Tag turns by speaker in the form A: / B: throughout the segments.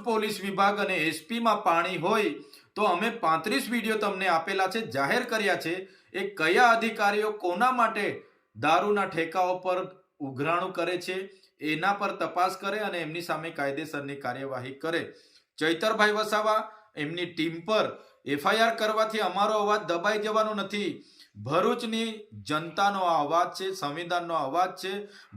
A: Police વિભાગ અને એસપીમાં પાણી હોય તો અમે 35 વિડીયો તમને આપેલા છે, જાહેર કર્યા છે. એ કયા અધિકારીઓ કોના માટે દારૂના ઠેકાઓ પર ઉઘરાણું કરે છે એના પર તપાસ કરે અને એમની સામે કાયદેસરની કાર્યવાહી કરે. ચૈતરભાઈ વસાવા, એમની ટીમ પર એફઆઈઆર કરવાથી અમારો અવાજ દબાઈ જવાનો નથી. ભરૂચની જનતાનો આ અવાજ છે, સંવિધાનનો અવાજ છે,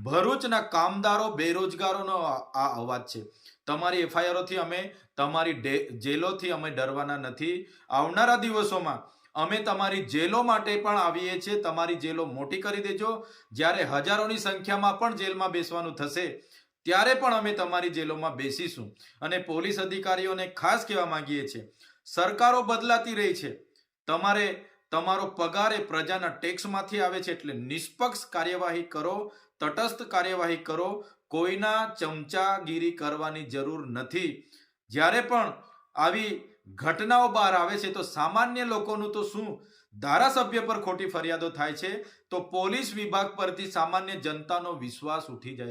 A: ભરૂચના કામદારો બેરોજગારોનો આ અવાજ છે. તમારી એફઆઈઆરોથી અમે, તમારી જેલોથી અમે ડરવાના નથી. આવનારા દિવસોમાં અમે તમારી જેલો માટે પણ આવીએ છીએ. તમારી જેલો મોટી કરી દેજો. જ્યારે હજારોની સંખ્યામાં પણ જેલમાં બેસવાનું થશે ત્યારે પણ અમે તમારી જેલોમાં બેસીશું. અને પોલીસ અધિકારીઓને ખાસ કહેવા માંગીએ છીએ, સરકારો બદલાતી રહી છે, તમારો પગાર એ પ્રજાના ટેક્સમાંથી આવે છે, એટલે નિષ્પક્ષ કાર્યવાહી કરો, તટસ્થ કાર્યવાહી કરો. કોઈના ચમચાગીરી કરવાની જરૂર નથી. જ્યારે પણ આવી ઘટનાઓ બહાર આવે છે તો સામાન્ય લોકોનું તો શું, ધારાસભ્ય પર ખોટી ફરિયાદો થાય છે તો પોલીસ વિભાગ પરથી સામાન્ય જનતાનો વિશ્વાસ ઉઠી જાય.